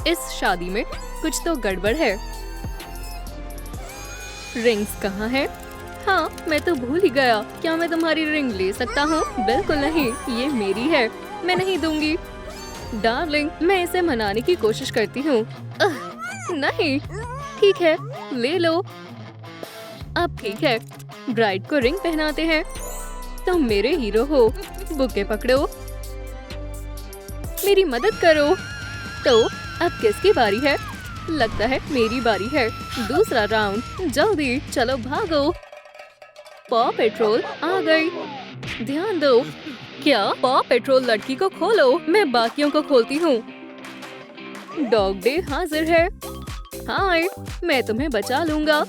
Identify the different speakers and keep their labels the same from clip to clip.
Speaker 1: इस शादी में कुछ तो गड़बड़ है। रिंग्स कहाँ है? हाँ, मैं तो भूल ही गया। क्या मैं तुम्हारी रिंग ले सकता हूँ? बिल्कुल नहीं, ये मेरी है, मैं नहीं दूंगी। डार्लिंग, मैं इसे मनाने की कोशिश करती हूँ। नहीं, ठीक है, ले लो। अब ठीक है, ब्राइड को रिंग पहनाते हैं। तुम मेरे हीरो हो, बुके पकड़ो, मेरी मदद करो। तो अब किसकी बारी है? लगता है मेरी बारी है। दूसरा राउंड, जल्दी चलो, भागो। पॉ पेट्रोल आ गई। ध्यान दो। क्या? पॉ पेट्रोल लड़की को खोलो, मैं बाकियों को खोलती हूँ। डॉग डे हाजिर है। हाय, मैं तुम्हें बचा लूंगा,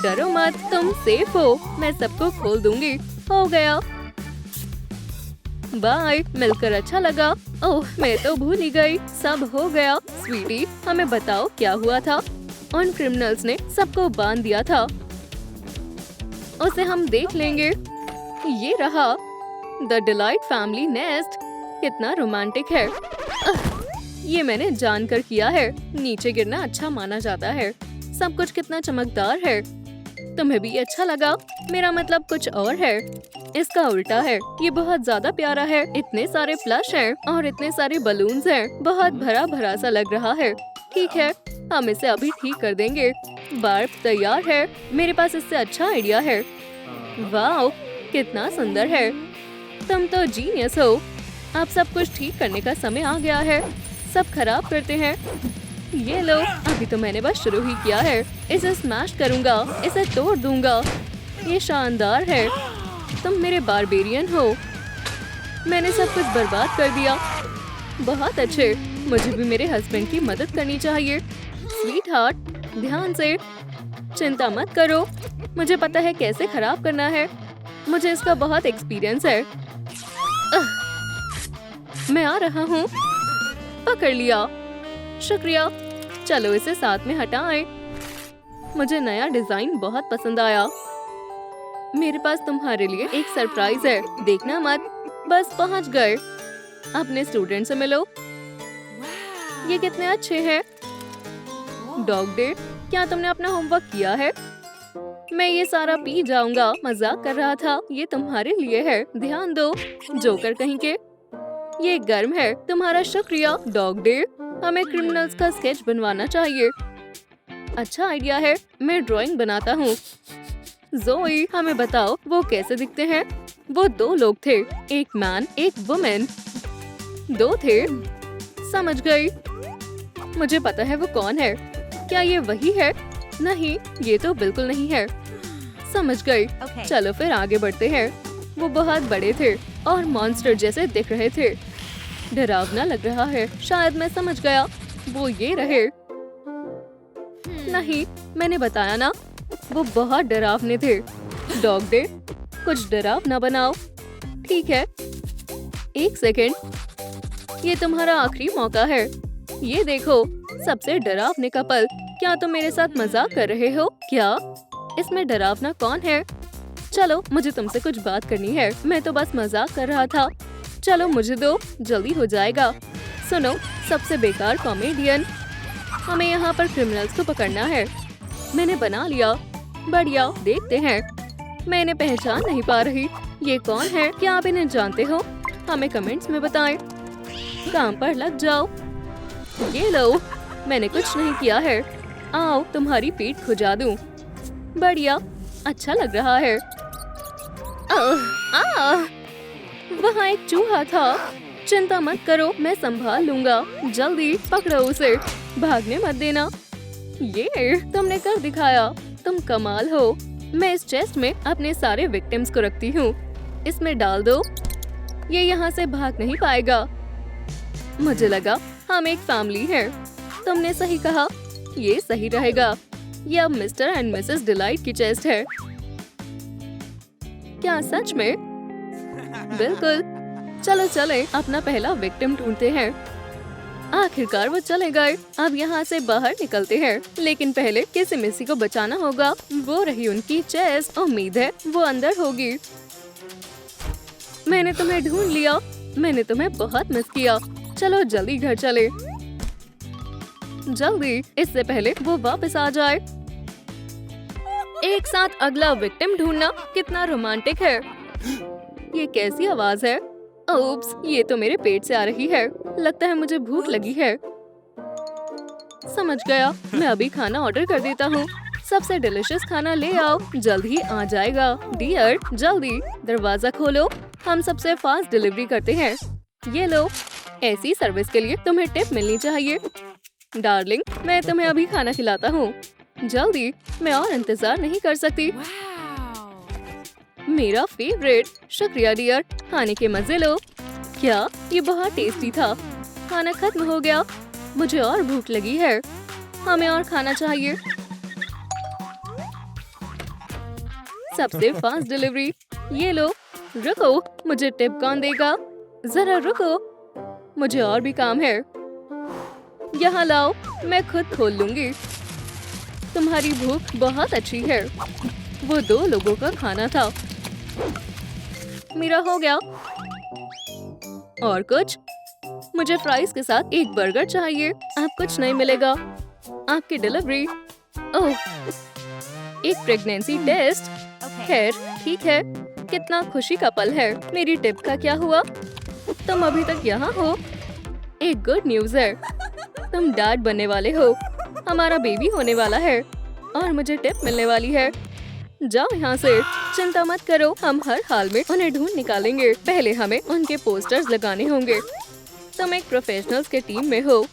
Speaker 1: डरो मत, तुम सेफ हो, मैं सबको खोल दूंगी। हो गया, बाय, मिलकर अच्छा लगा। ओह, मैं तो भूल ही गई, सब हो गया। स्वीटी, हमें बताओ क्या हुआ था? उन क्रिमिनल्स ने सबको बांध दिया था। उसे हम देख लेंगे। ये रहा द डिलाइट फैमिली नेस्ट। कितना रोमांटिक है। ये मैंने जानकर किया है। नीचे गिरना अच्छा माना जाता है। सब कुछ कितना चमकदार है। तुम्हें भी अच्छा लगा? मेरा मतलब कुछ और है। इसका उल्टा है। ये बहुत ज्यादा प्यारा है। इतने सारे फ्लश हैं और इतने सारे बलून्स हैं। बहुत भरा भरा सा लग रहा है। ठीक है, हम इसे अभी ठीक कर देंगे। बार्ब तैयार है। मेरे पास इससे अच्छा आइडिया है। वाह, कितना सुंदर है। तुम तो जीनियस हो। अब सब कुछ ठीक करने का समय आ गया है। सब खराब करते हैं। ये लो, अभी तो मैंने बस शुरू ही किया है। इसे स्मैश करूंगा, इसे तोड़ दूंगा। ये शानदार है। तुम मेरे बारबेरियन हो। मैंने सब कुछ बर्बाद कर दिया। बहुत अच्छे, मुझे भी मेरे हस्बैंड की मदद करनी चाहिए। स्वीट हार्ट, ध्यान से, चिंता मत करो, मुझे पता है कैसे खराब करना है। मुझे इसका बहुत एक्सपीरियंस है। मैं आ रहा हूँ। पकड़ लिया, शुक्रिया। चलो इसे साथ में हटाएं। मुझे नया डिजाइन बहुत पसंद आया। मेरे पास तुम्हारे लिए एक सरप्राइज है, देखना मत। बस पहुंच गए। अपने स्टूडेंट से मिलो। ये कितने अच्छे हैं। डॉग डे, क्या तुमने अपना होमवर्क किया है? मैं ये सारा पी जाऊंगा, मजाक कर रहा था। ये तुम्हारे लिए है, ध्यान दो। जोकर कहीं के। ये गर्म है। तुम्हारा शुक्रिया। डॉग डे, हमें क्रिमिनल्स का स्केच बनवाना चाहिए। अच्छा आइडिया है, मैं ड्राइंग बनाता हूँ। ज़ोई, हमें बताओ वो कैसे दिखते हैं? वो दो लोग थे, एक मैन एक वुमेन। दो थे, समझ गई। मुझे पता है वो कौन है। क्या ये वही है? नहीं, ये तो बिल्कुल नहीं है। समझ गई। चलो फिर आगे बढ़ते हैं। वो बहुत बड़े थे और मॉन्स्टर जैसे दिख रहे थे। डरावना लग रहा है। शायद मैं समझ गया, वो ये रहे। नहीं, मैंने बताया ना, वो बहुत डरावने थे। डॉग डे, कुछ डरावना बनाओ। ठीक है, एक सेकेंड, ये तुम्हारा आखिरी मौका है। ये देखो, सबसे डरावने का पल। क्या तुम मेरे साथ मजाक कर रहे हो? क्या इसमें डरावना कौन है? चलो, मुझे तुमसे कुछ बात करनी है। मैं तो बस मजाक कर रहा था। चलो मुझे दो, जल्दी हो जाएगा। सुनो, सबसे बेकार कॉमेडियन, हमें यहाँ पर क्रिमिनल्स को पकड़ना है। मैंने बना लिया। बढ़िया, देखते हैं। मैं इन्हें पहचान नहीं पा रही। ये कौन है? क्या आप इन्हें जानते हो? हमें कमेंट्स में बताएं। काम पर लग जाओ। ये लो, मैंने कुछ नहीं किया है। आओ, तुम्हारी पीठ खुजा दूं। बढ़िया, अच्छा लग रहा है। वहाँ एक चूहा था। चिंता मत करो, मैं संभाल लूंगा। जल्दी पकड़ो उसे, भागने मत देना। ये तुमने कर दिखाया, तुम कमाल हो। मैं इस चेस्ट में अपने सारे विक्टिम्स को रखती हूँ। इसमें डाल दो। ये यहाँ से भाग नहीं पाएगा। मुझे लगा हम एक फैमिली है। तुमने सही कहा, ये सही रहेगा। ये अब मिस्टर एंड मिसेस डिलाइट की चेस्ट है। क्या सच में? बिल्कुल। चलो चले, अपना पहला विक्टिम ढूंढते हैं। आखिरकार वो चले गए। अब यहाँ से बाहर निकलते हैं, लेकिन पहले किसी मिसी को बचाना होगा। वो रही उनकी चेस्ट। उम्मीद है वो अंदर होगी। मैंने तुम्हें ढूंढ लिया। मैंने तुम्हें बहुत मिस किया। चलो जल्दी घर चले। जल्दी, इससे पहले वो वापस आ जाए। एक साथ अगला विक्टिम ढूंढना कितना रोमांटिक है। ये कैसी आवाज है? ओप्स, ये तो मेरे पेट से आ रही है। लगता है मुझे भूख लगी है। समझ गया, मैं अभी खाना ऑर्डर कर देता हूँ। सबसे डिलीशियस खाना ले आओ, जल्द ही आ जाएगा। डियर, जल्दी दरवाजा खोलो, हम सबसे फास्ट डिलीवरी करते हैं। ये लो, ऐसी सर्विस के लिए तुम्हें टिप मिलनी चाहिए। डार्लिंग, मैं तुम्हें अभी खाना खिलाता हूँ। जल्दी, मैं और इंतजार नहीं कर सकती। मेरा फेवरेट। शुक्रिया डियर, खाने के मजे लो। क्या ये बहुत टेस्टी था। खाना खत्म हो गया, मुझे और भूख लगी है। हमें और खाना चाहिए। सबसे फास्ट डिलीवरी, ये लो। रुको, मुझे टिप कौन देगा? जरा रुको, मुझे और भी काम है। यहाँ लाओ, मैं खुद खोल लूंगी। तुम्हारी भूख बहुत अच्छी है। वो 2 लोगों का खाना था। मेरा हो गया। और कुछ? मुझे फ्राइज के साथ एक बर्गर चाहिए। अब कुछ नहीं मिलेगा। आपकी डिलीवरी। ओह, एक प्रेगनेंसी टेस्ट। खैर, ठीक है। कितना खुशी का पल है। मेरी टिप का क्या हुआ? तुम अभी तक यहाँ हो। एक गुड न्यूज है, तुम डैड बनने वाले हो। हमारा बेबी होने वाला है और मुझे टिप मिलने वाली है। जाओ यहाँ से। चिंता मत करो, हम हर हाल में उन्हें ढूंढ निकालेंगे। पहले हमें उनके पोस्टर्स लगाने होंगे। तुम एक प्रोफेशनल्स के टीम में हो।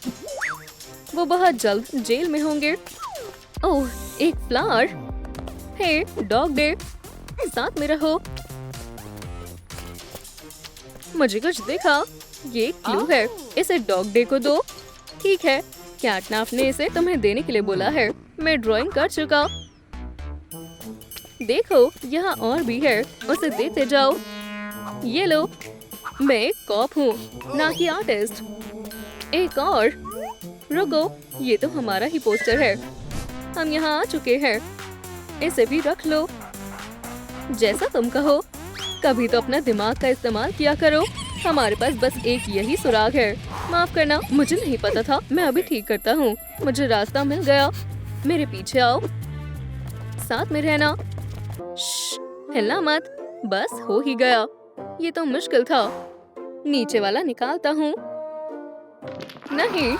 Speaker 1: वो बहुत जल्द जेल में होंगे। ओह, एक फ्लावर। हे डॉग डे, साथ में रहो। मुझे कुछ देखा। ये क्लू है, इसे डॉग डे को दो। ठीक है, कैटनैप ने इसे तुम्हें देने के लिए बोला है। मैं ड्राइंग कर चुका। देखो, यहाँ और भी है, उसे देते जाओ। ये लो, मैं एक कॉप हूँ, ना कि आर्टिस्ट। एक और। रुको, ये तो हमारा ही पोस्टर है। हम यहाँ आ चुके हैं। इसे भी रख लो। जैसा तुम कहो। कभी तो अपना दिमाग का इस्तेमाल किया करो। हमारे पास बस एक यही सुराग है। माफ करना, मुझे नहीं पता था। मैं अभी ठीक करता हूँ। मुझे रास्ता मिल गया। मेरे पीछे आओ, साथ में रहना। हिलना मत। बस हो ही गया। ये तो मुश्किल था। नीचे वाला निकालता हूँ। नहीं,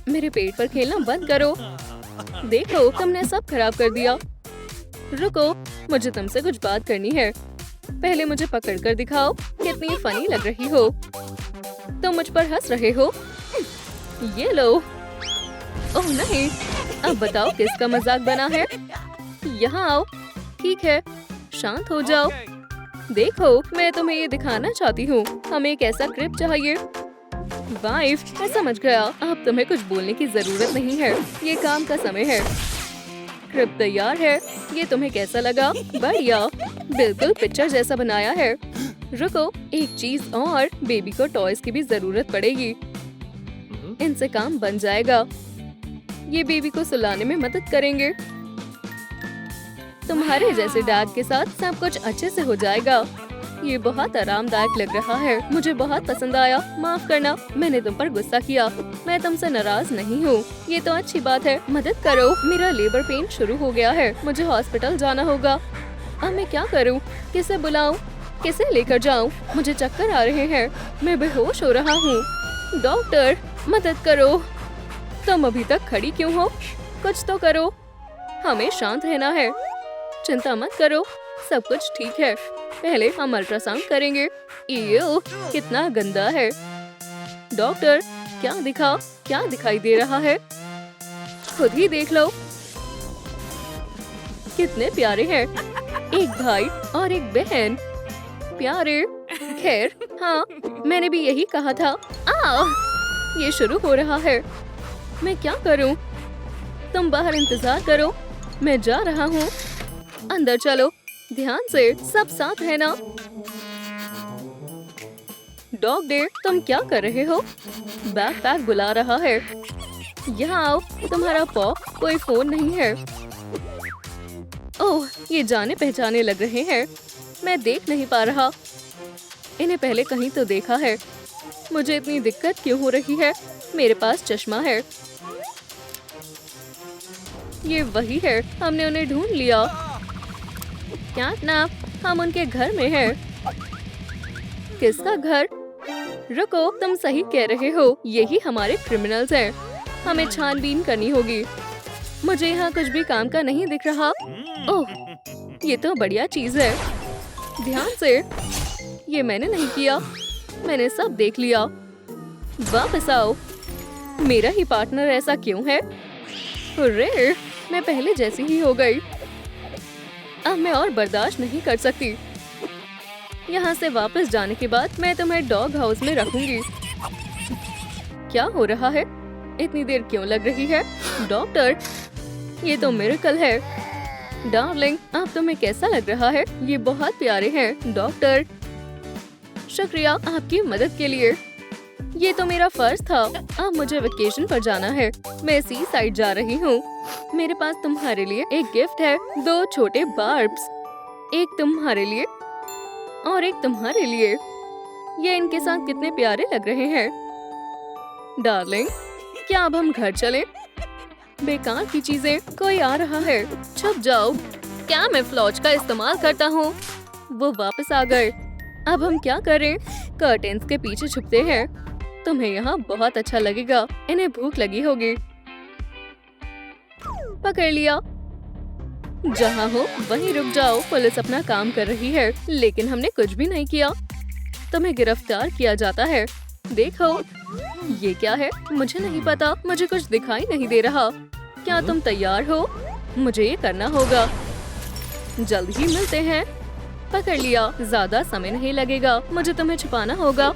Speaker 1: मेरे पेट पर खेलना बंद करो। देखो, तुमने सब खराब कर दिया। रुको, मुझे तुमसे कुछ बात करनी है। पहले मुझे पकड़ कर दिखाओ। कितनी फनी लग रही हो। तुम मुझ पर हंस रहे हो। ये लो। ओह नहीं, अब बताओ किसका मजाक बना है। यहाँ आओ। ठीक है, शांत हो जाओ। देखो, मैं तुम्हें ये दिखाना चाहती हूँ। हमें एक ऐसा क्रिप चाहिए। वाइफ, मैं समझ गया। अब तुम्हें कुछ बोलने की जरूरत नहीं है। ये काम का समय है। क्रिप तैयार है। ये तुम्हें कैसा लगा? बढ़िया, बिल्कुल पिक्चर जैसा बनाया है। रुको, एक चीज और। बेबी को टॉयज की भी जरूरत पड़ेगी। इनसे काम बन जाएगा। ये बेबी को सुलाने में मदद करेंगे। तुम्हारे जैसे डैड के साथ सब कुछ अच्छे से हो जाएगा। ये बहुत आरामदायक लग रहा है। मुझे बहुत पसंद आया। माफ करना, मैंने तुम पर गुस्सा किया। मैं तुमसे नाराज नहीं हूँ। ये तो अच्छी बात है। मदद करो, मेरा लेबर पेन शुरू हो गया है। मुझे हॉस्पिटल जाना होगा। अब मैं क्या करूँ? किसे बुलाऊं? किसे लेकर जाऊं? मुझे चक्कर आ रहे हैं। मैं बेहोश हो रहा हूँ। डॉक्टर, मदद करो। तुम अभी तक खड़ी क्यों हो? कुछ तो करो। हमें शांत रहना है। चिंता मत करो, सब कुछ ठीक है। पहले हम अल्ट्रासाउंड करेंगे। इयो, कितना गंदा है। डॉक्टर, क्या दिखाई दे रहा है? खुद ही देख लो। कितने प्यारे हैं, एक भाई और एक बहन। प्यारे। खैर, हाँ, मैंने भी यही कहा था। ये शुरू हो रहा है। मैं क्या करूं? तुम बाहर इंतजार करो, मैं जा रहा हूँ। अंदर चलो, ध्यान से, सब साथ है ना? डॉग डे, तुम क्या कर रहे हो? बैकपैक बुला रहा है। यहाँ आओ, तुम्हारा पॉ, कोई फोन नहीं है। ओह, ये जाने पहचाने लग रहे हैं। मैं देख नहीं पा रहा। इन्हें पहले कहीं तो देखा है। मुझे इतनी दिक्कत क्यों हो रही है? मेरे पास चश्मा है। ये वही है, हमने उन्हें ढूंढ लिया। कैटनैप, हम उनके घर में हैं। किसका घर? रुको, तुम सही कह रहे हो, यही हमारे क्रिमिनल्स हैं। हमें छानबीन करनी होगी। मुझे यहाँ कुछ भी काम का नहीं दिख रहा। ओह, ये तो बढ़िया चीज है। ध्यान से, ये मैंने नहीं किया, मैंने सब देख लिया। वापस आओ। मेरा ही पार्टनर ऐसा क्यों है? अरे, मैं पहले जैसी ही हो गई। अब मैं और बर्दाश्त नहीं कर सकती। यहाँ से वापस जाने के बाद मैं तुम्हें डॉग हाउस में रखूंगी। क्या हो रहा है? इतनी देर क्यों लग रही है? डॉक्टर, ये तो मिरेकल है। डार्लिंग, अब तुम्हें कैसा लग रहा है? ये बहुत प्यारे हैं। डॉक्टर, शुक्रिया आपकी मदद के लिए। ये तो मेरा फर्ज था। अब मुझे वेकेशन पर जाना है। मैं सी साइड जा रही हूँ। मेरे पास तुम्हारे लिए एक गिफ्ट है। 2 छोटे बार्ब्स, एक तुम्हारे लिए और एक तुम्हारे लिए। ये इनके साथ कितने प्यारे लग रहे हैं। डार्लिंग, क्या अब हम घर चलें? बेकार की चीजें, कोई आ रहा है। छुप जाओ। क्या मैं फ्लॉच का इस्तेमाल करता हूँ? वो वापस आ गए। अब हम क्या करें? कर्टेन्स के पीछे छुपते हैं। तुम्हें यहाँ बहुत अच्छा लगेगा। इन्हें भूख लगी होगी। पकड़ लिया। जहाँ हो वहीं रुक जाओ। पुलिस अपना काम कर रही है, लेकिन हमने कुछ भी नहीं किया। तुम्हें गिरफ्तार किया जाता है। देखो, ये क्या है? मुझे नहीं पता, मुझे कुछ दिखाई नहीं दे रहा। क्या तुम तैयार हो? मुझे ये करना होगा। जल्द ही मिलते हैं। पकड़ लिया। ज्यादा समय नहीं लगेगा। मुझे तुम्हें छुपाना होगा।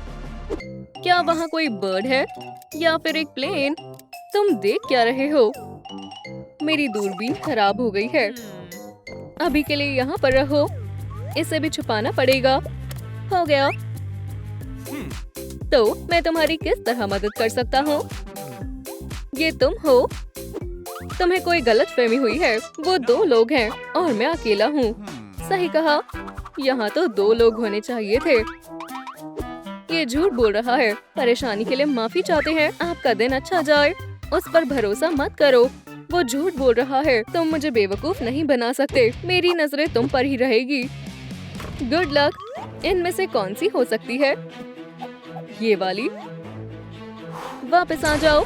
Speaker 1: क्या वहाँ कोई बर्ड है या फिर एक प्लेन? तुम देख क्या रहे हो? मेरी दूरबीन खराब हो गई है। अभी के लिए यहाँ पर रहो। इसे भी छुपाना पड़ेगा। हो गया। तो मैं तुम्हारी किस तरह मदद कर सकता हूँ? ये तुम हो? तुम्हें कोई गलतफहमी हुई है। वो 2 लोग हैं और मैं अकेला हूँ। सही कहा। यहाँ तो 2 लोग होने चाहिए थे। ये झूठ बोल रहा है। परेशानी के लिए माफी चाहते हैं। आपका दिन अच्छा जाए। उस पर भरोसा मत करो। वो झूठ बोल रहा है। तुम मुझे बेवकूफ नहीं बना सकते। मेरी नजरें तुम पर ही रहेगी। Good luck. इनमें से कौन सी हो सकती है? ये वाली। वापस आ जाओ।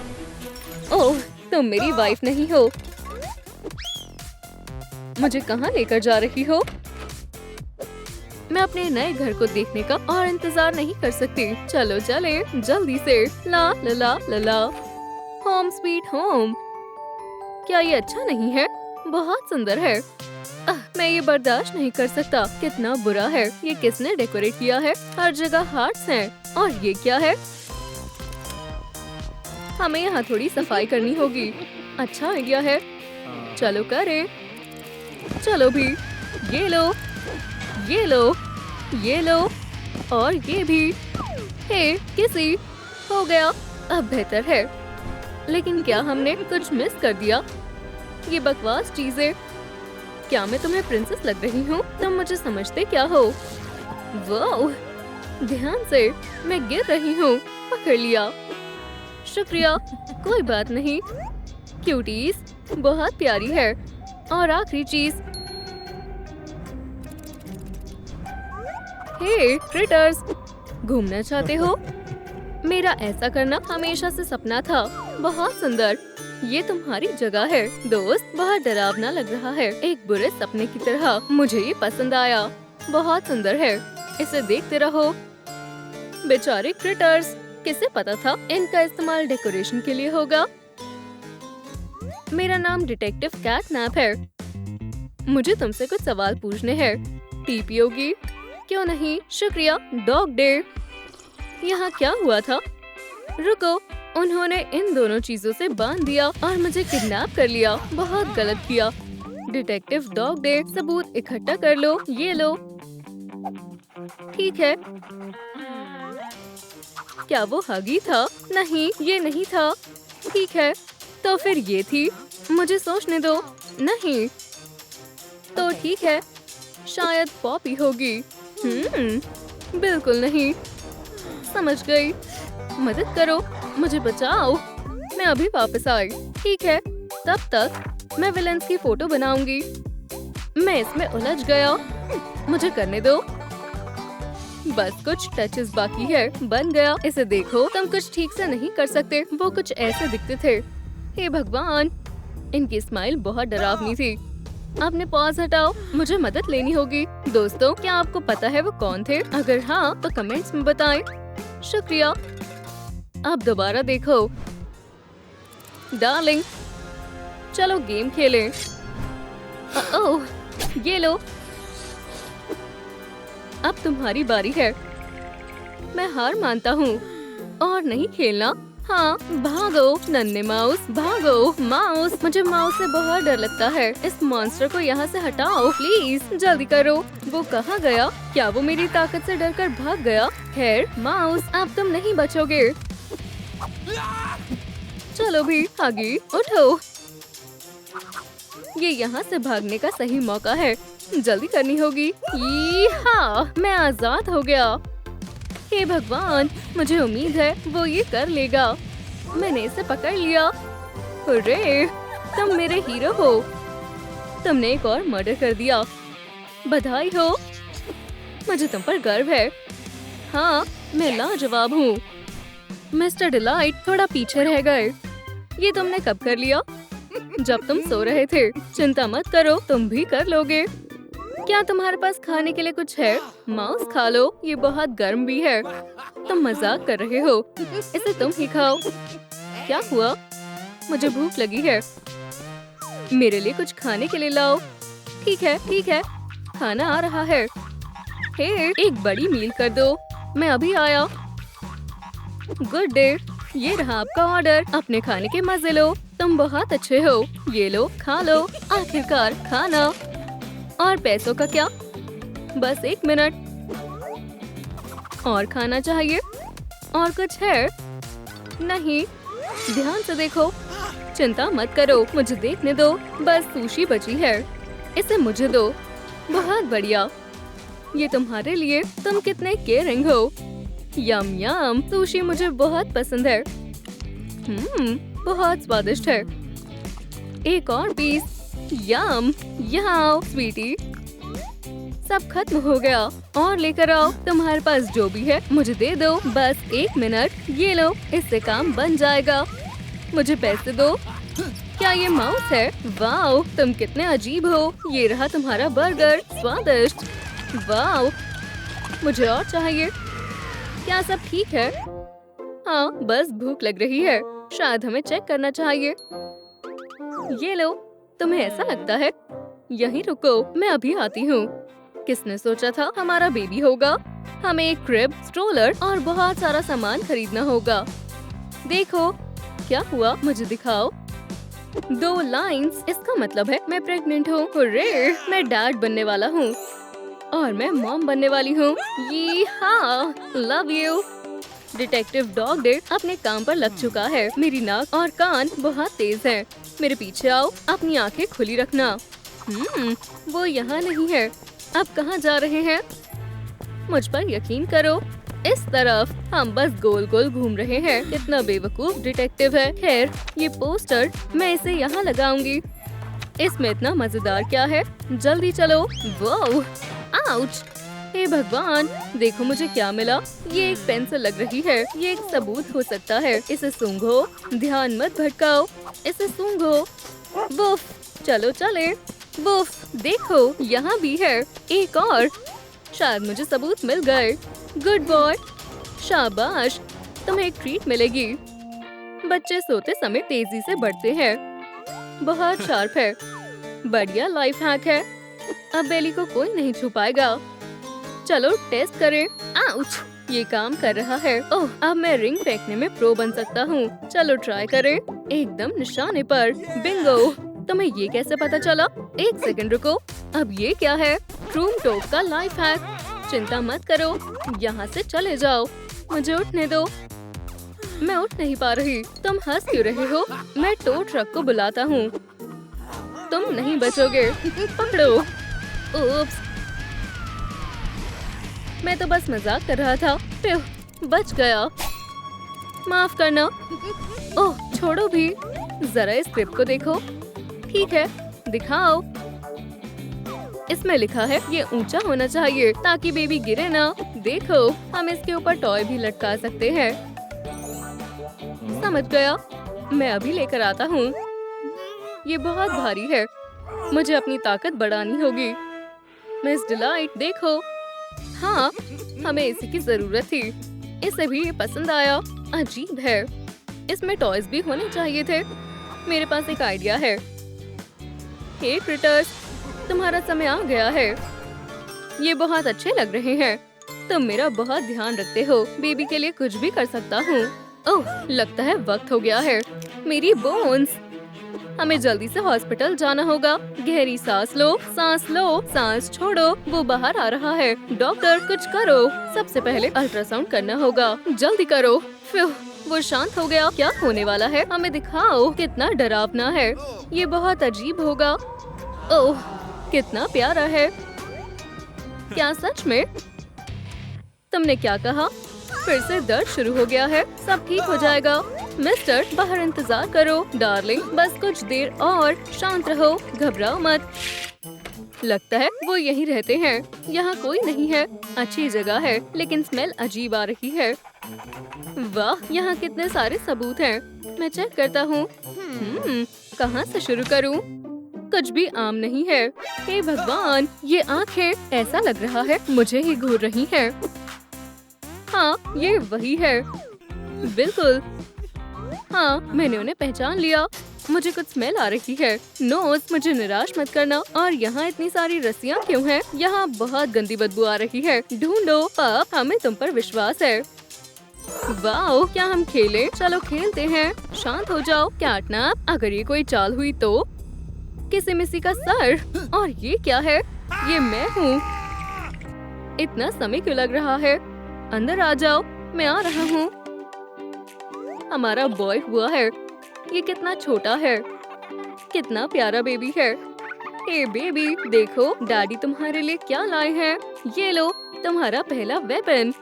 Speaker 1: ओह, तुम मेरी वाइफ नहीं हो। मुझे कहाँ लेकर जा रही हो? मैं अपने नए घर को देखने का और इंतजार नहीं कर सकती। चलो चले जल्दी से। ला ला ला ला ला। Home sweet home. क्या ये अच्छा नहीं है? बहुत सुंदर है। मैं ये बर्दाश्त नहीं कर सकता। कितना बुरा है। ये किसने डेकोरेट किया है? हर जगह हार्ट्स हैं। और ये क्या है? हमें यहाँ थोड़ी सफाई करनी होगी। अच्छा आइडिया है। चलो करें। चलो भी। ये लो, ये लो, ये लो और ये भी। हे, किसी हो गया। अब बेहतर है। लेकिन क्या हमने कुछ मिस कर दिया? ये बकवास चीजें। क्या मैं तुम्हें प्रिंसेस लग रही हूँ? तुम मुझे समझते क्या हो? वाह, ध्यान से। मैं गिर रही हूँ। पकड़ लिया। शुक्रिया। कोई बात नहीं। क्यूटीज, बहुत प्यारी है। और आखिरी चीज। हे क्रिटर्स, घूमना चाहते हो? मेरा ऐसा करना हमेशा से सपना था। बहुत सुंदर। ये तुम्हारी जगह है। दोस्त, बहुत डरावना लग रहा है। एक बुरे सपने की तरह। मुझे ये पसंद आया। बहुत सुंदर है। इसे देखते रहो। बेचारे क्रिटर्स, किसे पता था इनका इस्तेमाल डेकोरेशन के लिए होगा। मेरा नाम डिटेक्टिव कैटनैप है। मुझे तुमसे कुछ सवाल पूछने हैं। टी पियोगी? क्यों नहीं, शुक्रिया। Dog day. यहाँ क्या हुआ था? रुको, उन्होंने इन दोनों चीजों से बांध दिया और मुझे किडनैप कर लिया। बहुत गलत किया। डिटेक्टिव डॉग डे, सबूत इकट्ठा कर लो। ये लो। ठीक है। क्या वो हगी था? नहीं, ये नहीं था। ठीक है, तो फिर ये थी। मुझे सोचने दो। नहीं, तो ठीक है, शायद पॉपी होगी। बिल्कुल नहीं। समझ गई। मदद करो। मुझे बचाओ, मैं अभी वापस आई। ठीक है, तब तक मैं विलेंस की फोटो बनाऊंगी। मैं इसमें उलझ गया, मुझे करने दो। बस कुछ टचेस बाकी है, बन गया। इसे देखो, तुम कुछ ठीक से नहीं कर सकते। वो कुछ ऐसे दिखते थे। हे भगवान, इनकी स्माइल बहुत डरावनी थी। आपने पॉज हटाओ, मुझे मदद लेनी होगी। दोस्तों, क्या आपको पता है वो कौन थे? अगर हाँ तो कमेंट्स में बताएं। शुक्रिया। अब दोबारा देखो। डार्लिंग, चलो गेम खेलें। ओह, ये लो, अब तुम्हारी बारी है। मैं हार मानता हूँ और नहीं खेलना। हाँ, भागो नन्हे माउस, भागो। माउस, मुझे माउस से बहुत डर लगता है। इस मॉन्स्टर को यहाँ से हटाओ प्लीज, जल्दी करो। वो कहाँ गया? क्या वो मेरी ताकत से डरकर भाग गया? खैर माउस, अब तुम नहीं बचोगे। चलो भी आगे, उठो। ये यहाँ से भागने का सही मौका है, जल्दी करनी होगी। हाँ, मैं आजाद हो गया। हे भगवान, मुझे उम्मीद है वो ये कर लेगा। मैंने इसे पकड़ लिया। अरे, तुम मेरे हीरो हो। तुमने एक और मर्डर कर दिया। बधाई हो, मुझे तुम पर गर्व है। हाँ, मैं लाजवाब हूँ। मिस्टर डिलाइट थोड़ा पीछे रह गए। ये तुमने कब कर लिया? जब तुम सो रहे थे। चिंता मत करो, तुम भी कर लोगे। क्या तुम्हारे पास खाने के लिए कुछ है? माउस खा लो, ये बहुत गर्म भी है। तुम मजाक कर रहे हो, इसे तुम ही खाओ। क्या हुआ? मुझे भूख लगी है, मेरे लिए कुछ खाने के लिए लाओ। ठीक है, ठीक है, खाना आ रहा है। हे, एक बड़ी मील कर दो, मैं अभी आया। गुड डे, ये रहा आपका ऑर्डर। अपने खाने के मजे लो, तुम बहुत अच्छे हो। ये लो, खा लो। आखिरकार खाना। और पैसों का क्या? बस 1 मिनट। और खाना चाहिए? और कुछ है? नहीं। ध्यान से देखो। चिंता मत करो, मुझे देखने दो। बस सुशी बची है, इसे मुझे दो। बहुत बढ़िया, ये तुम्हारे लिए। तुम कितने केयरिंग हो। यम यम, सुशी मुझे बहुत पसंद है। बहुत स्वादिष्ट है। एक और पीस। यम, यहाँ आओ स्वीटी। सब खत्म हो गया, और लेकर आओ। तुम्हारे पास जो भी है मुझे दे दो। बस 1 मिनट। ये लो, इससे काम बन जाएगा। मुझे पैसे दो। क्या ये माउस है? वाओ, तुम कितने अजीब हो। ये रहा तुम्हारा बर्गर, स्वादिष्ट। वाओ, मुझे और चाहिए। क्या सब ठीक है? हाँ, बस भूख लग रही है। शायद हमें चेक करना चाहिए। ये लो, तुम्हें ऐसा लगता है? यहीं रुको, मैं अभी आती हूँ। किसने सोचा था हमारा बेबी होगा? हमें एक क्रिब, स्ट्रोलर और बहुत सारा सामान खरीदना होगा। देखो क्या हुआ, मुझे दिखाओ। 2 लाइंस, इसका मतलब है मैं प्रेग्नेंट हूँ। हुर्रे, मैं डैड बनने वाला हूँ और मैं मॉम बनने वाली हूँ। ये हाँ, love you. Detective dog day अपने काम पर लग चुका है। मेरी नाक और कान बहुत तेज हैं। मेरे पीछे आओ, अपनी आंखें खुली रखना। वो यहाँ नहीं है। अब कहाँ जा रहे हैं? मुझ पर यकीन करो, इस तरफ। हम बस गोल गोल घूम रहे हैं। कितना बेवकूफ डिटेक्टिव है। खैर, ये पोस्टर मैं इसे यहाँ लगाऊंगी। इसमें इतना मजेदार क्या है? जल्दी चलो। Wow, ouch. हे भगवान, देखो मुझे क्या मिला। ये एक पेंसिल लग रही है। ये एक सबूत हो सकता है। इसे सूंघो। ध्यान मत भटकाओ, इसे सूंघो। वुफ, चलो चले। वुफ, देखो यहाँ भी है एक और। शायद मुझे सबूत मिल गए। गुड बॉय, शाबाश, तुम्हें एक ट्रीट मिलेगी। बच्चे सोते समय तेजी से बढ़ते हैं। बहुत शार्प है। बढ़िया लाइफ हैक है। अब बेली को कोई नहीं छुपाएगा। चलो टेस्ट करें। आउच, ये काम कर रहा है। ओह, अब मैं रिंग फेंकने में प्रो बन सकता हूँ। चलो ट्राई करें। एकदम निशाने पर। बिंगो। तुम्हें ये कैसे पता चला? 1 सेकंड रुको। अब ये क्या है? ट्रूम टोप का लाइफ हैक। चिंता मत करो, यहाँ से चले जाओ। मुझे उठने दो। मैं उठ नहीं पा रही। तुम हंस क्यों रहे हो? मैं टो ट्रक को बुलाता हूँ। तुम नहीं बचोगे। पकड़ो। ओप्स, मैं तो बस मजाक कर रहा था। बच गया। माफ करना। ओह छोड़ो भी, जरा इस स्क्रिप्ट को देखो। ठीक है, दिखाओ। इसमें लिखा है ये ऊंचा होना चाहिए ताकि बेबी गिरे ना। देखो, हम इसके ऊपर टॉय भी लटका सकते हैं। समझ गया, मैं अभी लेकर आता हूँ। ये बहुत भारी है, मुझे अपनी ताकत बढ़ानी होगी। मिस डिलाइट देखो। हाँ, हमें इसी की जरूरत थी। इसे भी ये पसंद आया। अजीब है, इसमें टॉयज भी होने चाहिए थे। मेरे पास एक आइडिया है। हे क्रिटर्स, तुम्हारा समय आ गया है। ये बहुत अच्छे लग रहे हैं। तुम मेरा बहुत ध्यान रखते हो। बेबी के लिए कुछ भी कर सकता हूँ। ओह, लगता है वक्त हो गया है। मेरी बोन्स, हमें जल्दी से हॉस्पिटल जाना होगा। गहरी सांस लो, सांस लो, सांस छोड़ो। वो बाहर आ रहा है। डॉक्टर कुछ करो। सबसे पहले अल्ट्रासाउंड करना होगा। जल्दी करो। फ्यू, वो शांत हो गया। क्या होने वाला है? हमें दिखाओ। कितना डरावना है। ये बहुत अजीब होगा। ओह, कितना प्यारा है। क्या सच में? तुमने क्या कहा? फिर से दर्द शुरू हो गया है। सब ठीक हो जाएगा। मिस्टर, बाहर इंतजार करो। डार्लिंग, बस कुछ देर और। शांत रहो, घबराओ मत। लगता है वो यहीं रहते हैं। यहाँ कोई नहीं है। अच्छी जगह है, लेकिन स्मेल अजीब आ रही है। वाह, यहाँ कितने सारे सबूत हैं। मैं चेक करता हूँ। कहाँ से शुरू करूँ? कुछ भी आम नहीं है। हे भगवान, ये आँखें, ऐसा लग रहा है मुझे ही घूर रही हैं। हाँ, ये वही है। बिल्कुल। हाँ, मैंने उन्हें पहचान लिया। मुझे कुछ स्मेल आ रही है। नोज, मुझे निराश मत करना। और यहाँ इतनी सारी रस्सियाँ क्यों हैं? यहाँ बहुत गंदी बदबू आ रही है। ढूंढो। अब हमें तुम पर विश्वास है। वाओ, क्या हम खेलें? चलो खेलते हैं। शांत हो जाओ। कैटनैप, अगर ये कोई चाल हुई तो? किसी मिसी का सर। और ये क्या है? ये मैं हूँ। इतना समय क्यों लग रहा है? अंदर आ जाओ, मैं आ रहा हूँ। हमारा बॉय हुआ है। ये कितना छोटा है। कितना प्यारा बेबी है। हे बेबी, देखो डैडी तुम्हारे लिए क्या लाए हैं। ये लो, तुम्हारा पहला वेपन।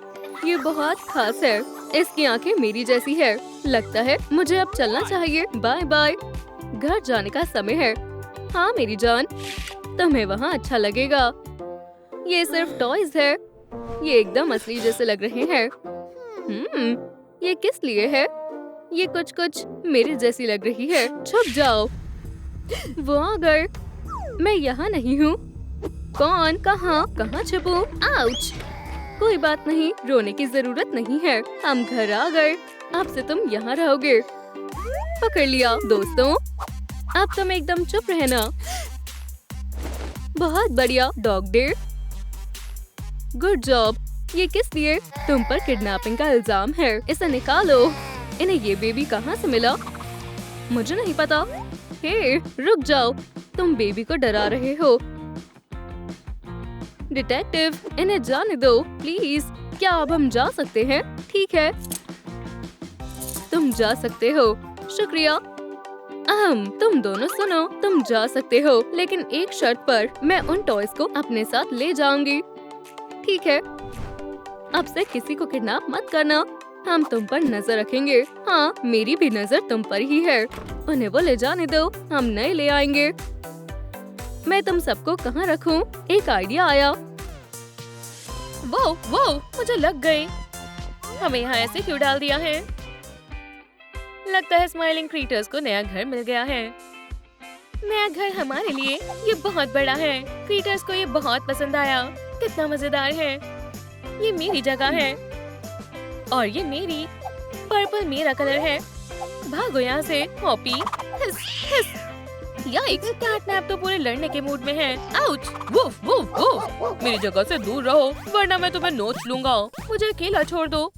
Speaker 1: ये बहुत खास है। इसकी आंखें मेरी जैसी है। लगता है मुझे अब चलना चाहिए। Bye bye. घर जाने का समय है। हाँ मेरी जान, तुम्हें वहाँ अच्छा लगेगा। ये सिर्फ टॉयज है। ये एकदम असली जैसे लग रहे हैं। ये किस लिए है? ये कुछ मेरे जैसी लग रही है। छुप जाओ। वो आ गए। मैं यहाँ नहीं हूँ। कौन? कहाँ छुपूं? आउच। कोई बात नहीं, रोने की जरूरत नहीं है। हम घर आ गए। अब से तुम यहाँ रहोगे। पकड़ लिया दोस्तों। अब तुम एकदम चुप रहना। बहुत बढ़िया डॉग डे। Good job. ये किस लिए? तुम पर किडनैपिंग का इल्जाम है। इसे निकालो। इन्हें ये बेबी कहाँ से मिला? मुझे नहीं पता। हे, रुक जाओ। तुम बेबी को डरा रहे हो। डिटेक्टिव, इन्हें जाने दो प्लीज। क्या अब हम जा सकते हैं? ठीक है, तुम जा सकते हो। शुक्रिया। तुम दोनों सुनो, तुम जा सकते हो, लेकिन एक शर्त पर। मैं उन टॉयज को अपने साथ ले जाऊंगी। ठीक है, अब से किसी को किडनैप मत करना। हम तुम पर नजर रखेंगे। हाँ, मेरी भी नजर तुम पर ही है। उन्हें वो ले जाने दो, हम नए ले आएंगे। मैं तुम सबको कहाँ रखूं? एक आइडिया आया। वो, मुझे लग गई। हमें यहाँ ऐसे क्यों डाल दिया है? लगता है स्माइलिंग क्रीटर्स को नया घर मिल गया है। नया घर हमारे लिए। ये बहुत बड़ा है। क्रीटर्स को ये बहुत पसंद आया। कितना मजेदार है। ये मेरी जगह है और ये मेरी। पर्पल मेरा कलर है। भागो यहाँ से हॉपी। हिस, हिस। याइक्स, कैटनैप तो पूरे लड़ने के मूड में है। आउच। Woof woof woof. मेरी जगह से दूर रहो, वरना मैं तुम्हें नोच लूंगा। मुझे अकेला छोड़ दो।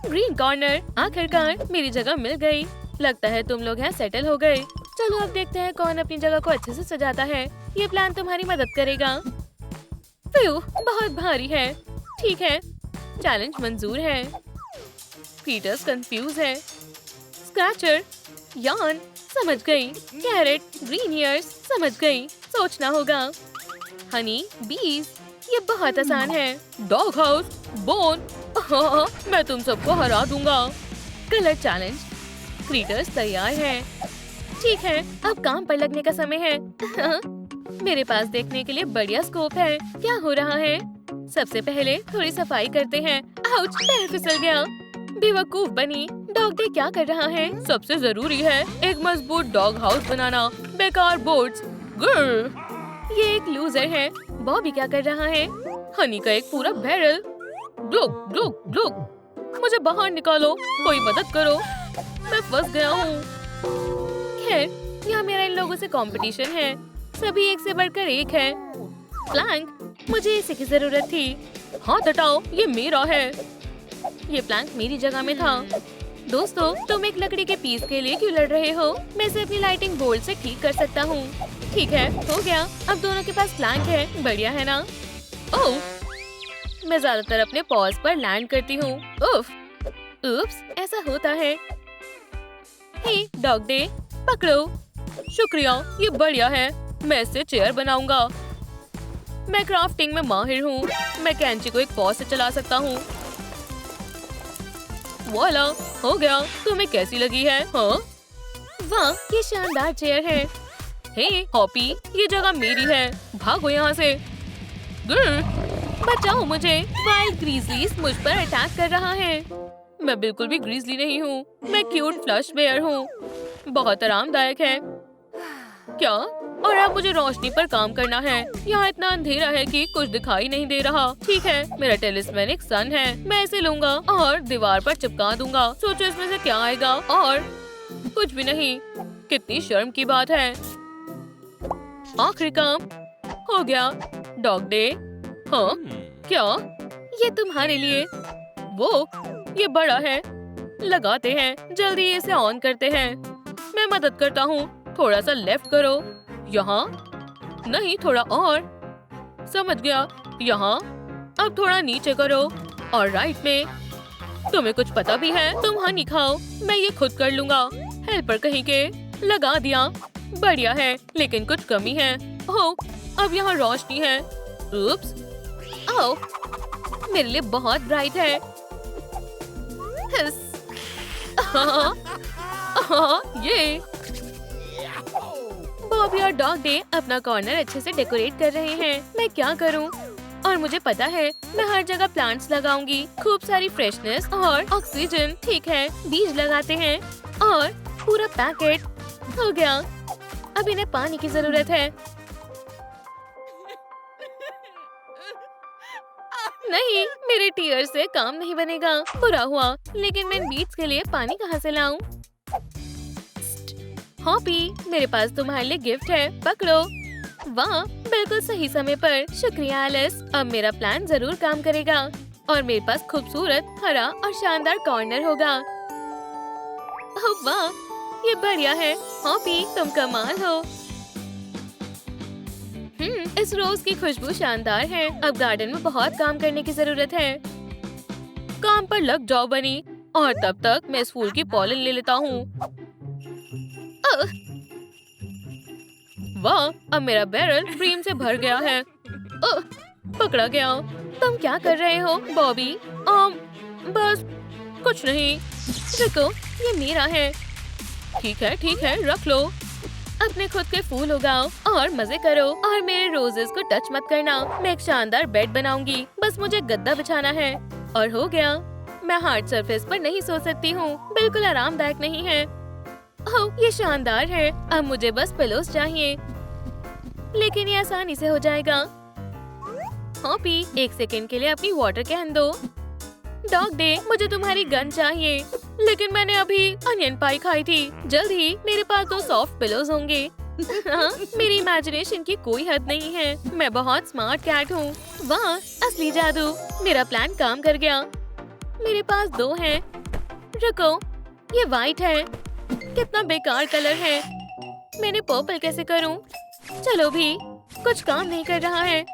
Speaker 1: Green corner. आखिरकार मेरी जगह मिल गई। लगता है तुम लोग यहाँ सेटल हो गए। चलो अब देखते हैं कौन अपनी जगह को अच्छे से सजाता है। ये प्लान तुम्हारी मदद करेगा। बहुत भारी है। ठीक है, चैलेंज मंजूर है। पीटर्स कंफ्यूज है। स्क्रैचर, यान, समझ गई। कैरेट, ग्रीन ईयर्स, समझ गई। सोचना होगा। हनी, बीज, ये बहुत आसान है। डॉग हाउस, बोन, मैं तुम सबको हरा दूंगा।
Speaker 2: Colour challenge. क्रिएटर्स तैयार हैं। ठीक है, अब काम पर लगने का समय है। मेरे पास देखने के लिए बढ़िया स्कोप है। क्या हो रहा है? सबसे पहले थोड़ी सफाई करते हैं। आउच, पैर फिसल गया। बेवकूफ बनी। डॉग डे क्या कर रहा है? सबसे जरूरी है एक मजबूत डॉग हाउस बनाना। बेकार बोर्ड्स। ये एक लूजर है। बॉबी क्या कर रहा है? हनी का एक पूरा बैरल। ग्लुक ग्लुक ग्लुक। मुझे बाहर निकालो, कोई मदद करो, मैं फंस गया हूँ। खैर, यहाँ मेरा इन लोगों से कंपटीशन है। सभी एक से बढ़कर एक है। प्लैंक, मुझे इसी की जरूरत थी। हाथ हटाओ, ये मेरा है। ये प्लैंक मेरी जगह में था। दोस्तों, तुम एक लकड़ी के पीस के लिए क्यों लड़ रहे हो? मैं इसे अपनी लाइटिंग बोर्ड से ठीक कर सकता हूँ। ठीक है, हो गया। अब दोनों के पास प्लैंक है। बढ़िया है ना? ओह, मैं ज्यादातर अपने पॉज पर लैंड करती हूँ। उप्स, ऐसा होता है। हे डॉग डे, पकड़ो। शुक्रिया, ये बढ़िया है। मैं इससे चेयर बनाऊंगा। मैं क्राफ्टिंग में माहिर हूँ। मैं कैंची को एक पॉज से चला सकता हूँ। वाला, हो गया। तुम्हें कैसी लगी है? हाँ? वाह, ये शानदार चेयर है। हे हॉपी, ये जगह मेरी है। भागो यहाँ से। बचाओ मुझे। वाइल्ड ग्रीजलीज मुझ पर अटैक कर रहा है। मैं बिल्कुल भी ग्रीजली नहीं हूँ। मैं क्यूट फ्लश बेयर हूँ। बहुत आरामदायक है। क्या? और अब मुझे रोशनी पर काम करना है। यहाँ इतना अंधेरा है कि कुछ दिखाई नहीं दे रहा। ठीक है, मेरा टेलिस्मेनिक सन है। मैं इसे लूंगा और दीवार पर चिपका दूंगा। सोचो इसमें से क्या आएगा। और कुछ भी नहीं। कितनी शर्म की बात है। आखिरी काम हो गया। Dog day. हाँ? क्या? ये तुम्हारे लिए। वो, ये बड़ा है। लगाते हैं। जल्दी इसे ऑन करते हैं। मैं मदद करता हूँ। थोड़ा सा लेफ्ट करो। यहाँ नहीं, थोड़ा और। समझ गया। यहाँ। अब थोड़ा नीचे करो और राइट में। तुम्हें कुछ पता भी है? तुम हनी खाओ, मैं ये खुद कर लूंगा। हेल्पर कहीं के। लगा दिया। बढ़िया है, लेकिन कुछ कमी है। ओह, अब यहाँ रोशनी है। उप्स। ओह, मेरे लिए बहुत ब्राइट है। ये बॉबी और डॉग डे अपना कॉर्नर अच्छे से डेकोरेट कर रहे हैं। मैं क्या करूं? और मुझे पता है, मैं हर जगह प्लांट्स लगाऊंगी। खूब सारी फ्रेशनेस और ऑक्सीजन। ठीक है, बीज लगाते हैं और पूरा पैकेट हो गया। अब इन्हें पानी की जरूरत है। नहीं, मेरे टीयर से काम नहीं बनेगा। बुरा हुआ, लेकिन मैं इन बीज के लिए पानी कहाँ से लाऊं? हॉपी, मेरे पास तुम्हारे लिए गिफ्ट है। पकड़ो। वाह, बिल्कुल सही समय पर। शुक्रिया एलिस। अब मेरा प्लान जरूर काम करेगा और मेरे पास खूबसूरत हरा और शानदार कॉर्नर होगा। ओह वाह, ये बढ़िया है। हॉपी, तुम कमाल हो। इस रोज की खुशबू शानदार है। अब गार्डन में बहुत काम करने की जरूरत है। काम पर लग जाओ बनी। और तब तक मैं इस फूल की पॉलन ले लेता हूँ। वाह, अब मेरा बैरल क्रीम से भर गया है। पकड़ा गया। तुम क्या कर रहे हो बॉबी? बस कुछ नहीं। रुको, ये मेरा है। ठीक है, रख लो। अपने खुद के फूल उगाओ और मजे करो। और मेरे रोजेस को टच मत करना। मैं एक शानदार बेड बनाऊंगी। बस मुझे गद्दा बिछाना है और हो गया। मैं हार्ड सरफेस पर नहीं सो सकती हूँ। बिल्कुल आरामदायक नहीं है। ओह, ये शानदार है। अब मुझे बस पिलोस चाहिए, लेकिन ये आसानी से हो जाएगा। हॉपी, एक सेकंड के लिए अपनी वाटर कैन दो। डॉग डे, मुझे तुम्हारी गन चाहिए, लेकिन मैंने अभी अनियन पाई खाई थी। जल्द ही मेरे पास 2 सॉफ्ट पिलोज होंगे। हाँ, मेरी इमेजिनेशन की कोई हद नहीं है। मैं बहुत स्मार्ट कैट हूँ। वाह, असली जादू। मेरा प्लान काम कर गया। मेरे पास 2 हैं। रुको, ये व्हाइट है। कितना बेकार कलर है। मैंने पर्पल कैसे करूं? चलो भी, कुछ काम नहीं कर रहा है।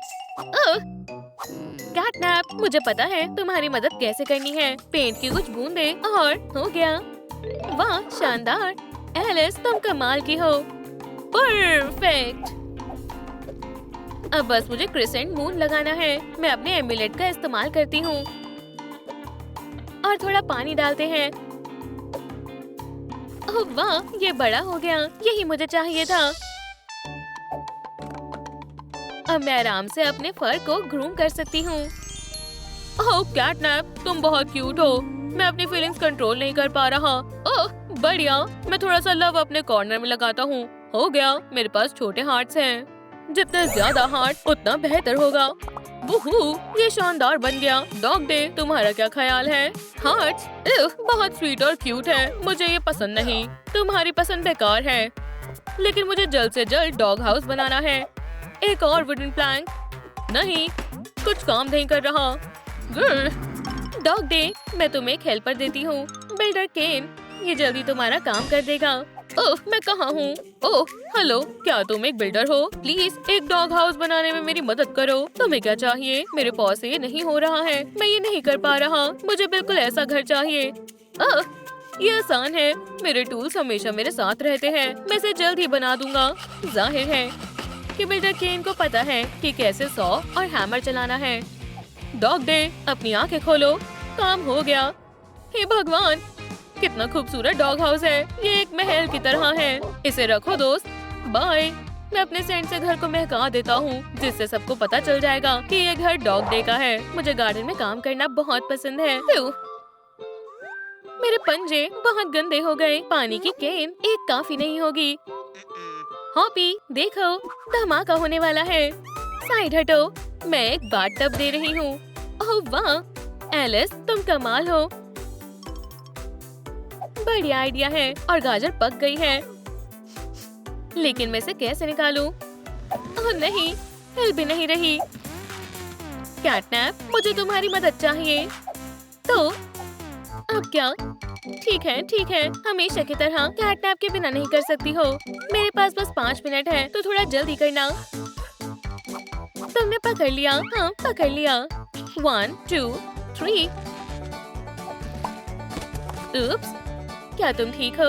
Speaker 2: कैटनैप, मुझे पता है तुम्हारी मदद कैसे करनी है। पेंट की कुछ बूंदे और हो गया। वाह, शानदार। एलिस, तुम कमाल की हो। परफेक्ट। अब बस मुझे क्रिसेंट मून लगाना है। मैं अपने एम्यूलेट का इस्तेमाल करती हूँ और थोड़ा पानी डालते हैं। ओह वाह, ये बड़ा हो गया, यही मुझे चाहिए था। अब मैं आराम से अपने फर को ग्रूम कर सकती हूँ। ओह कैटनैप, तुम बहुत क्यूट हो। मैं अपनी फीलिंग्स कंट्रोल नहीं कर पा रहा। ओह बढ़िया, मैं थोड़ा सा लव अपने कॉर्नर में लगाता हूँ। हो गया, मेरे पास छोटे हार्ट्स हैं। जितने ज्यादा हार्ट उतना बेहतर होगा। वूहू, ये शानदार बन गया। डॉग डे, तुम्हारा क्या ख्याल है? हार्ट्स बहुत स्वीट और क्यूट है, मुझे ये पसंद नहीं। तुम्हारी पसंद बेकार है, लेकिन मुझे जल्द से जल्द डॉग हाउस बनाना है। एक और वुडन प्लैंक। नहीं, कुछ काम नहीं कर रहा। डॉग डे, मैं तुम्हें एक हेल्पर देती हूँ, बिल्डर केन। ये जल्दी तुम्हारा काम कर देगा। ओह, मैं कहाँ हूँ? ओह हेलो, क्या तुम एक बिल्डर हो? प्लीज एक डॉग हाउस बनाने में मेरी मदद करो। तुम्हें क्या चाहिए? मेरे पास से ये नहीं हो रहा है, मैं ये नहीं कर पा रहा। मुझे बिल्कुल ऐसा घर चाहिए। ओह, ये आसान है, मेरे टूल्स हमेशा मेरे साथ रहते हैं, मैं इसे जल्द ही बना दूंगा। जाहिर है कि बिल्डर केन को पता है कि कैसे सॉ और हैमर चलाना है। डॉग डे, अपनी आंखें खोलो, काम हो गया। हे भगवान, कितना खूबसूरत डॉग हाउस है। ये एक महल की तरह है। इसे रखो दोस्त। बाय। मैं अपने सेंट से घर को महका देता हूँ, जिससे सबको पता चल जाएगा कि ये घर डॉग डे का है। मुझे गार्डन में काम करना बहुत पसंद है। मेरे पंजे बहुत गंदे हो गए। पानी की केन एक काफी नहीं होगी। हॉपी, देखो, धमाका होने वाला है। साइड हटो, मैं एक बाथटब दे रही हूँ। ओह वाह एलिस, तुम कमाल हो। बढ़िया आइडिया है। और गाजर पक गई है, लेकिन मैं इसे कैसे निकालूं? ओह नहीं, हिल भी नहीं रही। कैटनैप, मुझे तुम्हारी मदद चाहिए। तो अब क्या? ठीक है, हमेशा की तरह कैटनैप के बिना नहीं कर सकती हो। मेरे पास बस 5 मिनट है, तो थोड़ा जल्दी करना। तुमने पकड़ लिया। हाँ, पकड़ लिया। 1 2 3। उप्स, क्या तुम ठीक हो?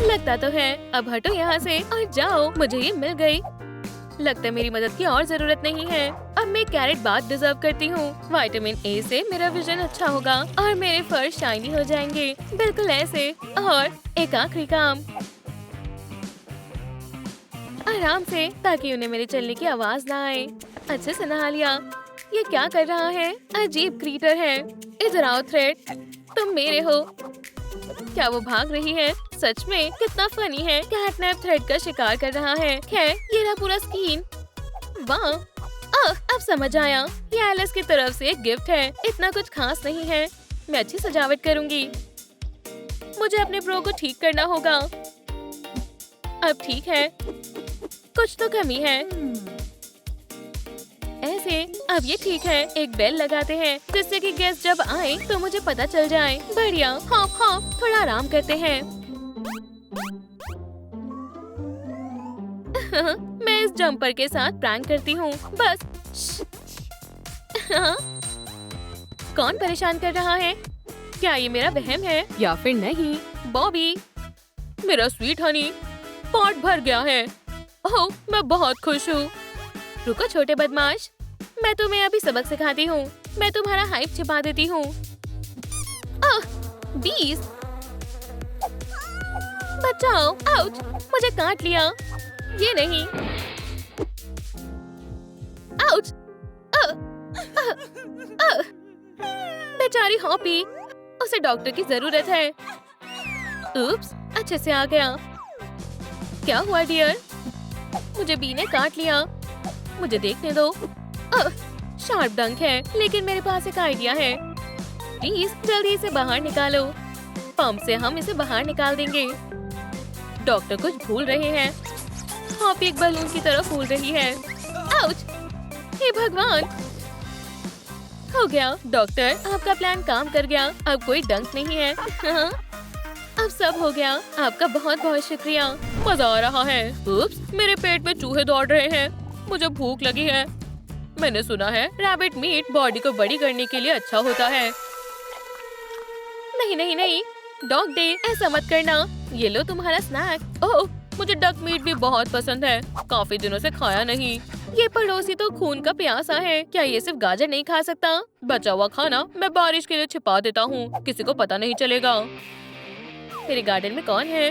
Speaker 2: लगता तो है। अब हटो यहाँ से और जाओ, मुझे ये मिल गई। लगता है मेरी मदद की और जरूरत नहीं है। अब मैं कैरेट बाथ डिजर्व करती हूँ। विटामिन ए से मेरा विजन अच्छा होगा और मेरे फर शाइनी हो जाएंगे, बिल्कुल ऐसे। और एक आखिरी काम, आराम से, ताकि उन्हें मेरे चलने की आवाज ना आए। अच्छे से नहा लिया। ये क्या कर रहा है? अजीब क्रीटर है। इधर आओ थ्रेड, तुम मेरे हो। क्या वो भाग रही है? सच में कितना फनी है। कैटनैप थ्रेड का शिकार कर रहा है। खैर, ये रहा पूरा स्कीन। वाह, अब समझ आया। ये एलिस की तरफ से एक गिफ्ट है। इतना कुछ खास नहीं है। मैं अच्छी सजावट करूंगी। मुझे अपने ब्रो को ठीक करना होगा। अब ठीक है, कुछ तो कमी है। ऐसे, अब ये ठीक है। एक बेल लगाते हैं, जिससे कि गेस्ट जब आए तो मुझे पता चल जाए। बढ़िया। हाँ, थोड़ा आराम करते हैं। मैं इस जंपर के साथ प्रैंक करती हूँ, बस। कौन परेशान कर रहा है? क्या ये मेरा वहम है या फिर नहीं? बॉबी, मेरा स्वीट हनी, पॉट भर गया है। ओह, मैं बहुत खुश हूँ। रुको छोटे बदमाश, मैं तुम्हें अभी सबक सिखाती हूँ। मैं तुम्हारा हाइप छिपा देती हूँ। बीस, बचाओ। आउच, मुझे काट लिया। ये नहीं। आउच। बेचारी हॉपी, उसे डॉक्टर की जरूरत है। उप्स, अच्छे से आ गया। क्या हुआ डियर? मुझे बी ने काट लिया। मुझे देखने दो। शार्प डंक है, लेकिन मेरे पास एक आइडिया है। प्लीज जल्दी इसे बाहर निकालो। पंप से हम इसे बाहर निकाल देंगे। डॉक्टर कुछ भूल रहे हैं। हॉपी एक बलून की तरह फूल रही है। आउच! हे भगवान! हो गया डॉक्टर, आपका प्लान काम कर गया। अब कोई डंक नहीं है। अब सब हो गया। आपका बहुत बहुत शुक्रिया। मजा आ रहा है। उप्स, मेरे पेट में चूहे दौड़ रहे हैं। मुझे भूख लगी है। मैंने सुना है रैबिट मीट बॉडी को बड़ी करने के लिए अच्छा होता है। नहीं नहीं नहीं, डॉग डे, ऐसा मत करना। ये लो तुम्हारा स्नैक। ओह, मुझे डक मीट भी बहुत पसंद है। काफी दिनों से खाया नहीं। ये पड़ोसी तो खून का प्यासा है। क्या ये सिर्फ गाजर नहीं खा सकता? बचा हुआ खाना मैं बारिश के लिए छिपा देता हूँ, किसी को पता नहीं चलेगा। मेरे गार्डन में कौन है?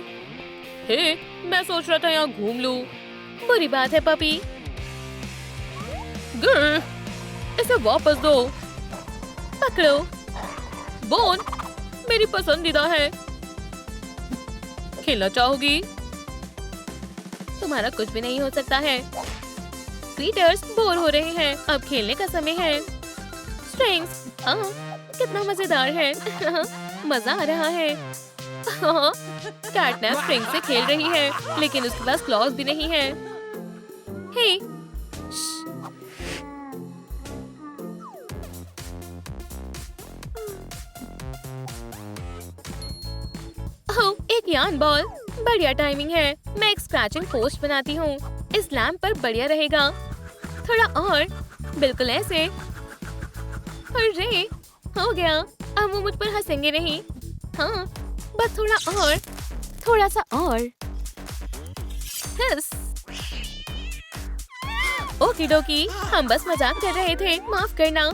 Speaker 2: हे, मैं सोच रहा था यहाँ घूम लूं। बुरी बात है पपी। गिर, इसे वापस दो। पकड़ो। बोन, मेरी पसंदीदा है। खेलना चाहोगी? तुम्हारा कुछ भी नहीं हो सकता है। क्रीटर्स बोर हो रहे हैं, अब खेलने का समय है। स्ट्रिंग्स, कितना मजेदार है। मजा आ रहा है। कैटनैप स्ट्रिंग से खेल रही है, लेकिन उसके पास क्लॉज भी नहीं है। हे, एक यार्न बॉल। बढ़िया टाइमिंग है। मैं एक स्क्रैचिंग पोस्ट बनाती हूँ। इस लैम्प पर बढ़िया रहेगा। थोड़ा और, बिल्कुल ऐसे। अरे, हो गया। अब वो मुझ पर हंसेंगे नहीं। हाँ, बस थोड़ा और, थोड़ा सा और। हंस। ओकी डोकी, हम बस मजाक कर रहे थे, माफ करना।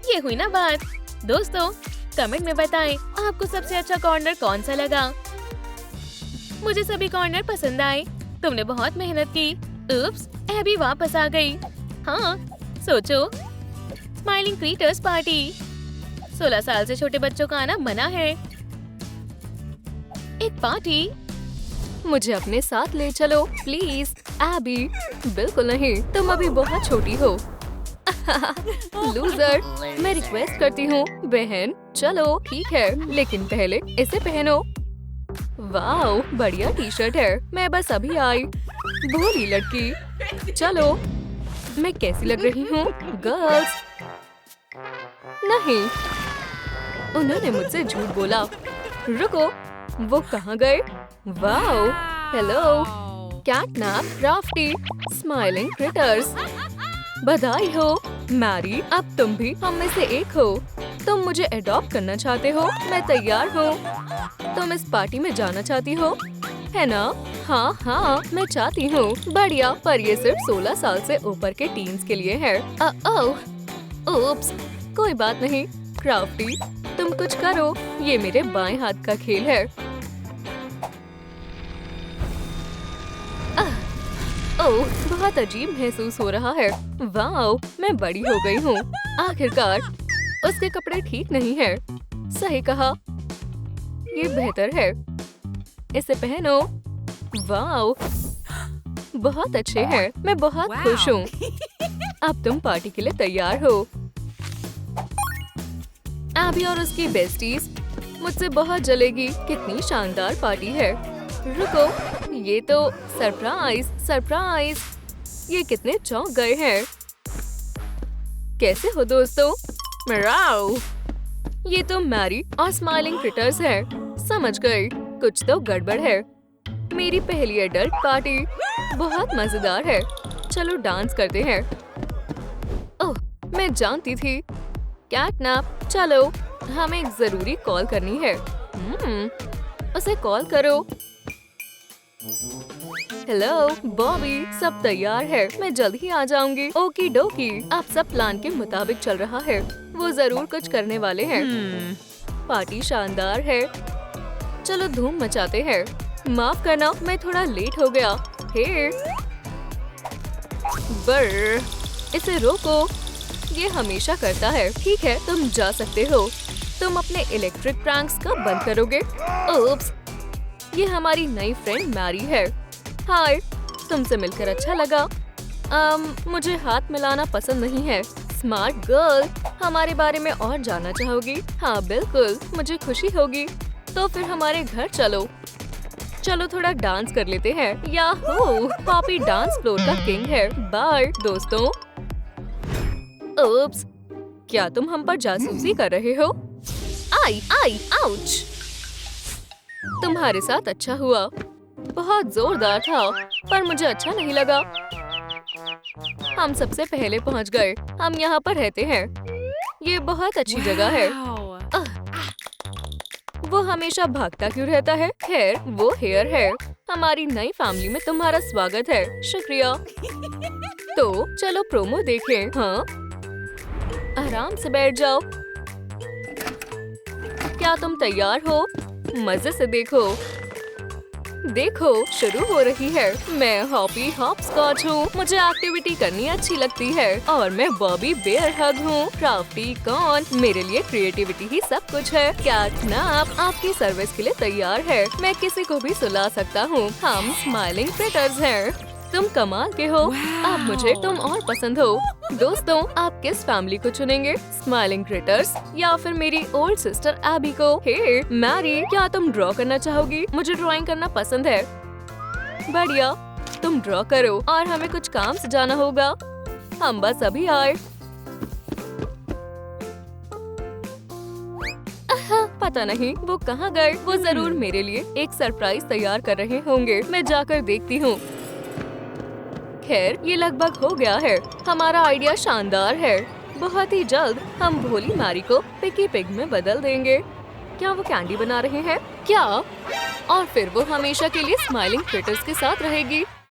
Speaker 2: ये हुई ना बात। दोस्तों, कमेंट में बताएं आपको सबसे अच्छा कॉर्नर कौन सा लगा। मुझे सभी कॉर्नर पसंद आए। तुमने बहुत मेहनत की। उप्स, एबी वापस आ गई। हाँ, सोचो, स्माइलिंग क्रीटर्स पार्टी। 16 साल से छोटे बच्चों का आना मना है। एक पार्टी।
Speaker 1: मुझे अपने साथ ले चलो प्लीज। एबी, बिल्कुल नहीं, तुम अभी बहुत छोटी हो। लूजर, मैं रिक्वेस्ट करती हूँ बहन, चलो ठीक है, लेकिन पहले इसे पहनो। वाओ, बढ़िया टी शर्ट है। मैं बस अभी आई। भोली लड़की। चलो, मैं कैसी लग रही हूँ गर्ल्स? नहीं, उन्होंने मुझसे झूठ बोला। रुको, वो कहाँ गए? Wow, hello CatNap, crafty, smiling critters. बधाई हो मैरी, अब तुम भी हम में से एक हो। तुम मुझे अडॉप्ट करना चाहते हो? मैं तैयार हूँ। तुम इस पार्टी में जाना चाहती हो, है ना? हाँ हाँ, मैं चाहती हूँ। बढ़िया, पर ये सिर्फ 16 साल से ऊपर के टीन्स के लिए है। ओप्स, कोई बात नहीं। क्राफ्टी, तुम कुछ करो, ये मेरे बाएं हाथ का खेल है। ओह, बहुत अजीब महसूस हो रहा है। वाओ, मैं बड़ी हो गई हूँ। आखिरकार, उसके कपड़े ठीक नहीं है। सही कहा, ये बेहतर है। इसे पहनो। वाओ, बहुत अच्छे हैं। मैं बहुत खुश हूँ। अब तुम पार्टी के लिए तैयार हो। एबी और उसकी बेस्टीज मुझसे बहुत जलेगी। कितनी शानदार पार्टी है। रुको, ये तो सरप्राइज। ये कितने चौंक गए हैं। कैसे हो दोस्तों? मिराओ, ये तो मैरी और स्माइलिंग क्रिटर्स है। समझ गई, कुछ तो गड़बड़ है। मेरी पहली एडल्ट पार्टी बहुत मजेदार है। चलो डांस करते हैं। ओह, मैं जानती थी। कैटनैप, चलो, हमें एक जरूरी कॉल करनी है। उसे कॉल करो। हेलो बॉबी, सब तैयार है। मैं जल्द ही आ जाऊंगी। ओकी डोकी, आप सब प्लान के मुताबिक चल रहा है। वो जरूर कुछ करने वाले हैं। पार्टी शानदार है। चलो धूम मचाते हैं। माफ करना, मैं थोड़ा लेट हो गया। हे बर, इसे रोको। ये हमेशा करता है। ठीक है, तुम जा सकते हो। तुम अपने इलेक्ट्रिक प्रैंक्स कब बंद करोगे? ओप्स, ये हमारी नई फ्रेंड मैरी है। हाय, तुमसे मिलकर अच्छा लगा। मुझे हाथ मिलाना पसंद नहीं है। स्मार्ट गर्ल, हमारे बारे में और जानना चाहोगी? हाँ बिल्कुल, मुझे खुशी होगी। तो फिर हमारे घर चलो। चलो थोड़ा डांस कर लेते हैं। याहू, पॉपी डांस फ्लोर का किंग है। बाय दोस्तों। ओप्स, क्या तुम हम पर जासूसी कर रहे हो? आई आई, आउच। तुम्हारे साथ अच्छा हुआ। बहुत जोरदार था, पर मुझे अच्छा नहीं लगा। हम सबसे पहले पहुंच गए। हम यहाँ पर रहते हैं। ये बहुत अच्छी जगह है। वो हमेशा भागता क्यों रहता है? खैर, वो हेयर है। हमारी नई फैमिली में तुम्हारा स्वागत है। शुक्रिया। तो चलो प्रोमो देखें। हाँ, आराम से बैठ जाओ। क्या तुम तैयार हो? मजे से देखो। देखो शुरू हो रही है। मैं हॉपी हॉपस्कॉच हूँ। मुझे एक्टिविटी करनी अच्छी लगती है और मैं बॉबी बेयर हग हूँ। क्राफ्टी कॉर्न, मेरे लिए क्रिएटिविटी ही सब कुछ है। कैटनैप आपकी सर्विस के लिए तैयार है। मैं किसी को भी सुला सकता हूँ। हम स्माइलिंग क्रिएटर्स हैं। तुम कमाल के हो। अब मुझे तुम और पसंद हो। दोस्तों, आप किस फैमिली को चुनेंगे? स्माइलिंग क्रिएटर्स या फिर मेरी ओल्ड सिस्टर एबी को? हे मैरी, क्या तुम ड्रॉ करना चाहोगी? मुझे ड्राइंग करना पसंद है। बढ़िया, तुम ड्रॉ करो और हमें कुछ काम से जाना होगा। हम बस अभी आए। पता नहीं वो कहाँ गए। वो जरूर मेरे लिए एक सरप्राइज तैयार कर रहे होंगे। मैं जाकर देखती हूँ। खैर, ये लगभग हो गया है। हमारा आइडिया शानदार है। बहुत ही जल्द हम भोली मैरी को पिकी पिग में बदल देंगे। क्या वो कैंडी बना रहे हैं? क्या? और फिर वो हमेशा के लिए स्माइलिंग क्रिएटर्स के साथ रहेगी।